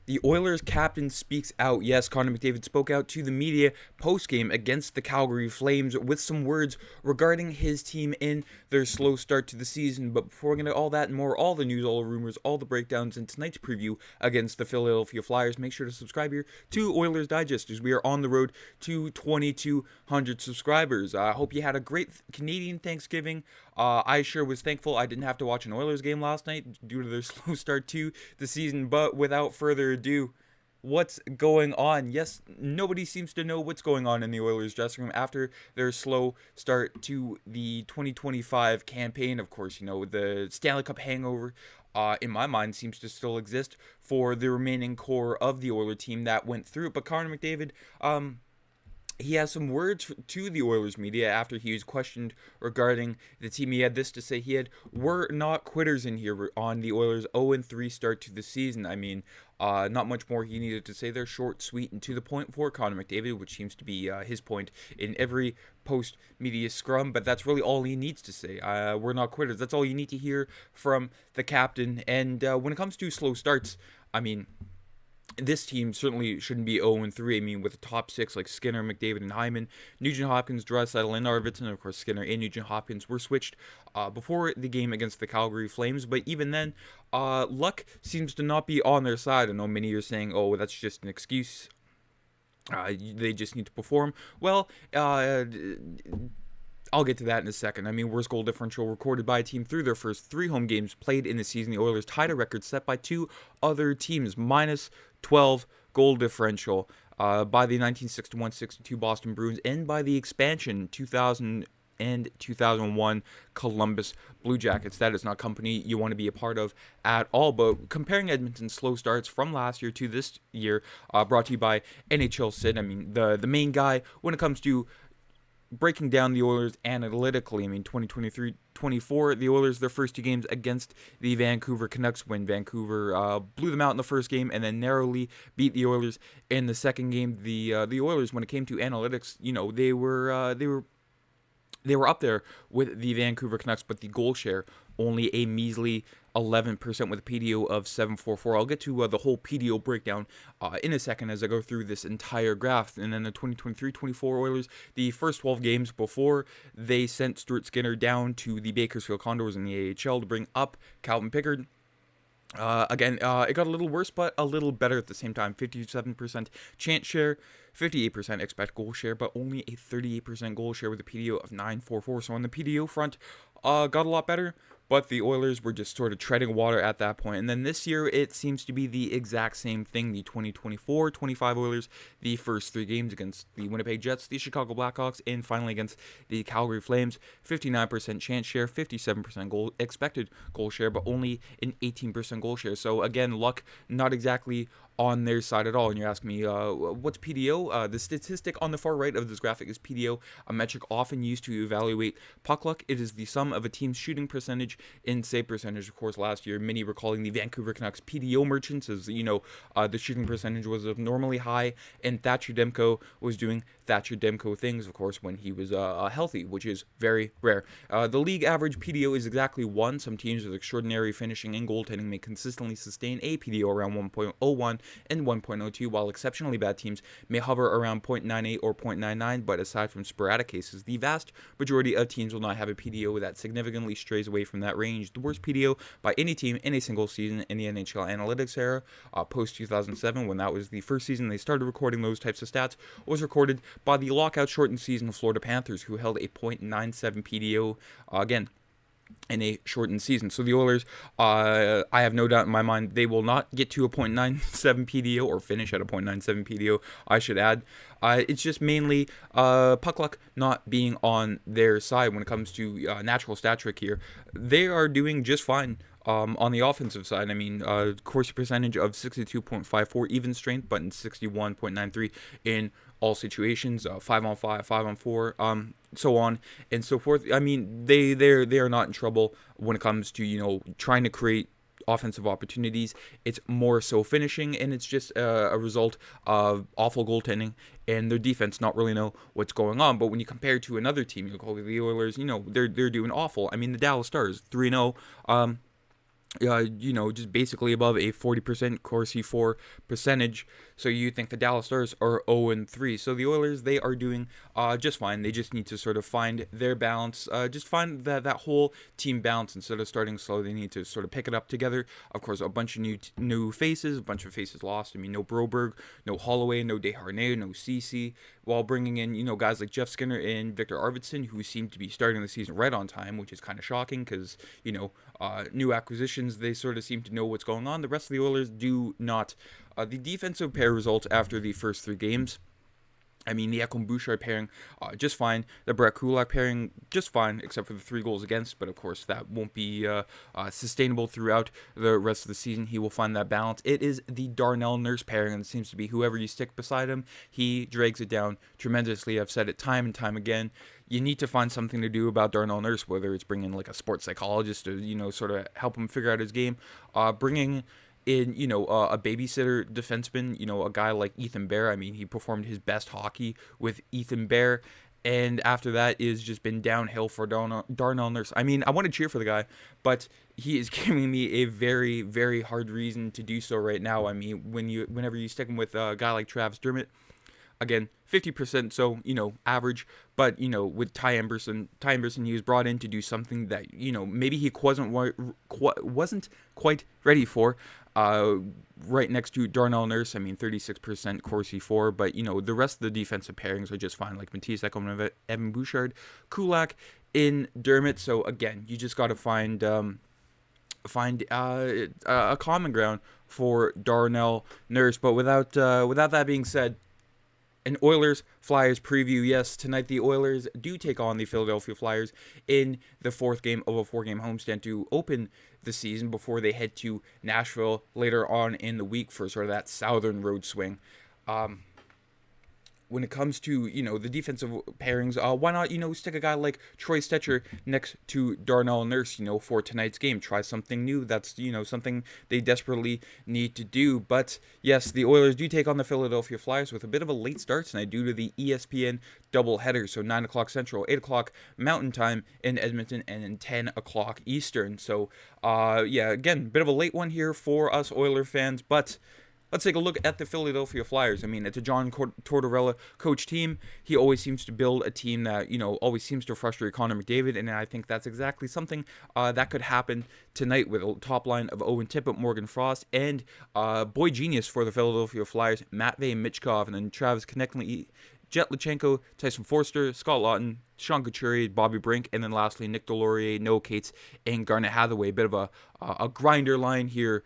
The Oilers captain speaks out. Yes, Connor McDavid spoke out to the media post-game against the Calgary Flames with some words regarding his team in their slow start to the season. But before we get into all that and more, all the news, all the rumors, all the breakdowns, and tonight's preview against the Philadelphia Flyers, make sure to subscribe here to Oilers Digest as we are on the road to 2,200 subscribers. I hope you had a great Canadian Thanksgiving. I sure was thankful I didn't have to watch an Oilers game last night due to their slow start to the season. But without further ado, what's going on? Yes, nobody seems to know what's going on in the Oilers dressing room after their slow start to the 2025 campaign. Of course, the Stanley Cup hangover, in my mind, seems to still exist for the remaining core of the Oilers team that went through it. But Connor McDavid, he has some words to the Oilers media after he was questioned regarding the team. He had this to say. We're not quitters in here on the Oilers' 0-3 start to the season. I mean, not much more he needed to say. They're short, sweet, and to the point for Connor McDavid, which seems to be his point in every post-media scrum, but that's really all he needs to say. We're not quitters. That's all you need to hear from the captain. And when it comes to slow starts, I mean, this team certainly shouldn't be 0-3. I mean, with the top six like Skinner, McDavid, and Hyman, Nugent-Hopkins, Draisaitl, and Arvidsson, of course, Skinner and Nugent-Hopkins were switched before the game against the Calgary Flames. But even then, luck seems to not be on their side. I know many are saying, oh, that's just an excuse. They just need to perform. Well, I'll get to that in a second. I mean, worst goal differential recorded by a team through their first 3 home games played in the season. The Oilers tied a record set by 2 other teams, minus 12 goal differential by the 1961-62 Boston Bruins and by the expansion 2000 and 2001 Columbus Blue Jackets. That is not company you want to be a part of at all. But comparing Edmonton's slow starts from last year to this year, brought to you by NHL Sid. I mean, the main guy when it comes to breaking down the Oilers analytically. I mean, 2023-24, the Oilers, their first 2 games against the Vancouver Canucks, when Vancouver blew them out in the first game and then narrowly beat the Oilers in the second game. The Oilers, when it came to analytics, they were up there with the Vancouver Canucks, but the goal share only a measly 11% with a PDO of 744. I'll get to the whole PDO breakdown in a second as I go through this entire graph. And then the 2023-24 Oilers, the first 12 games before they sent Stuart Skinner down to the Bakersfield Condors in the AHL to bring up Calvin Pickard. Again, it got a little worse, but a little better at the same time. 57% chance share, 58% expect goal share, but only a 38% goal share with a PDO of 944. So on the PDO front, got a lot better, but the Oilers were just sort of treading water at that point. And then this year, it seems to be the exact same thing. The 2024-25 Oilers, the first 3 games against the Winnipeg Jets, the Chicago Blackhawks, and finally against the Calgary Flames. 59% chance share, 57% expected goal share, but only an 18% goal share. So again, luck not exactly on their side at all. And you're asking me, what's PDO? The statistic on the far right of this graphic is PDO, a metric often used to evaluate puck luck. It is the sum of a team's shooting percentage and save percentage. Of course, last year, many were calling the Vancouver Canucks PDO merchants, as the shooting percentage was abnormally high, and Thatcher Demko was doing Thatcher Demko things, of course, when he was healthy, which is very rare. The league average PDO is exactly 1. Some teams with extraordinary finishing and goaltending may consistently sustain a PDO around 1.01 and 1.02, while exceptionally bad teams may hover around 0.98 or 0.99, but aside from sporadic cases, the vast majority of teams will not have a PDO that significantly strays away from that range. The worst PDO by any team in a single season in the NHL analytics era, post-2007, when that was the first season they started recording those types of stats, was recorded by the lockout-shortened season of Florida Panthers, who held a .97 PDO, again, in a shortened season. So the Oilers, I have no doubt in my mind, they will not get to a .97 PDO or finish at a .97 PDO, I should add. It's just mainly puck luck not being on their side when it comes to natural stat trick here. They are doing just fine on the offensive side. I mean, Corsi percentage of 62.54 even strength, but in 61.93 in all situations, 5-on-5, 5-on-4, so on and so forth. I mean, they are not in trouble when it comes to trying to create offensive opportunities. It's more so finishing, and it's just a result of awful goaltending and their defense not really know what's going on. But when you compare to another team, you call the Oilers, they're doing awful. I mean, the Dallas Stars 3-0. just basically above a 40% Corsi 4 percentage. So you think the Dallas Stars are 0-3. So the Oilers, they are doing just fine. They just need to sort of find their balance, just find that whole team balance. Instead of starting slow, they need to sort of pick it up together. Of course, a bunch of new faces, a bunch of faces lost. I mean, no Broberg, no Holloway, no Desharnais, no Ceci, while bringing in, guys like Jeff Skinner and Victor Arvidsson, who seem to be starting the season right on time, which is kind of shocking because, new acquisitions, they sort of seem to know what's going on. The rest of the Oilers do not. The defensive pair results after the first 3 games, I mean, the Ekholm Bouchard pairing, just fine. The Brett Kulak pairing, just fine, except for the 3 goals against. But of course, that won't be sustainable throughout the rest of the season. He will find that balance. It is the Darnell Nurse pairing, and it seems to be whoever you stick beside him, he drags it down tremendously. I've said it time and time again. You need to find something to do about Darnell Nurse, whether it's bringing like a sports psychologist to, sort of help him figure out his game, bringing in, a babysitter defenseman, a guy like Ethan Bear. I mean, he performed his best hockey with Ethan Bear, and after that is just been downhill for Darnell Nurse. I mean, I want to cheer for the guy, but he is giving me a very, very hard reason to do so right now. I mean, whenever you stick him with a guy like Travis Dermott, again, 50%, so, average. But, with Ty Emberson, he was brought in to do something that, maybe he wasn't quite ready for. Right next to Darnell Nurse, I mean, 36% Corsi 4. But, the rest of the defensive pairings are just fine, like Matisse Ekholm, Evan Bouchard, Kulak, in Dermott. So, again, you just got to find a common ground for Darnell Nurse. But without that being said, an Oilers-Flyers preview. Yes, tonight the Oilers do take on the Philadelphia Flyers in the 4th game of a 4-game homestand to open the season before they head to Nashville later on in the week for sort of that southern road swing. When it comes to, the defensive pairings, why not, stick a guy like Troy Stecher next to Darnell Nurse, for tonight's game. Try something new. That's, something they desperately need to do. But, yes, the Oilers do take on the Philadelphia Flyers with a bit of a late start tonight due to the ESPN doubleheader. So 9 o'clock Central, 8 o'clock Mountain Time in Edmonton, and then 10 o'clock Eastern. So, again, bit of a late one here for us Oiler fans, but let's take a look at the Philadelphia Flyers. I mean, it's a John Tortorella coach team. He always seems to build a team that, always seems to frustrate Connor McDavid, and I think that's exactly something that could happen tonight with a top line of Owen Tippett, Morgan Frost, and boy genius for the Philadelphia Flyers, Matvei Michkov, and then Travis Konechny, Jet Lachenko, Tyson Forster, Scott Lawton, Sean Couturier, Bobby Brink, and then lastly Nick Delorier, Noah Cates, and Garnet Hathaway. A bit of a grinder line here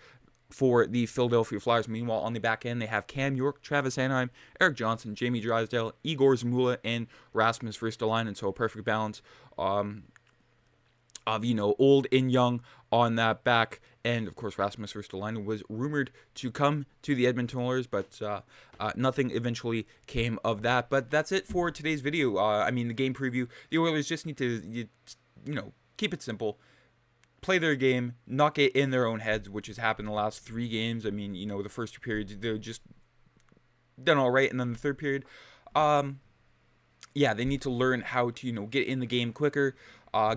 for the Philadelphia Flyers. Meanwhile, on the back end, they have Cam York, Travis Sanheim, Eric Johnson, Jamie Draisaitl, Igor Zamula, and Rasmus Ristolainen. So a perfect balance of, old and young on that back. And, of course, Rasmus Ristolainen was rumored to come to the Edmonton Oilers, but nothing eventually came of that. But that's it for today's video. The game preview. The Oilers just need to, keep it simple. Play their game, not get in their own heads, which has happened the last 3 games. I mean, the first 2 periods, they're just done all right. And then the 3rd period, they need to learn how to, get in the game quicker,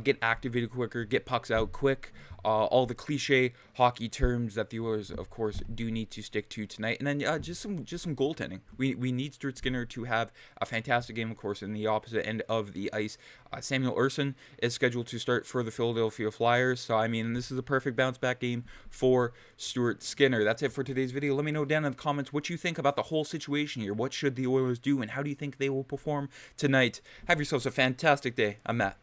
get activated quicker, get pucks out quick, all the cliche hockey terms that the Oilers, of course, do need to stick to tonight. And then just some goaltending. We need Stuart Skinner to have a fantastic game, of course, in the opposite end of the ice. Samuel Ersson is scheduled to start for the Philadelphia Flyers. So, this is a perfect bounce-back game for Stuart Skinner. That's it for today's video. Let me know down in the comments what you think about the whole situation here. What should the Oilers do, and how do you think they will perform tonight? Have yourselves a fantastic day. I'm Matt.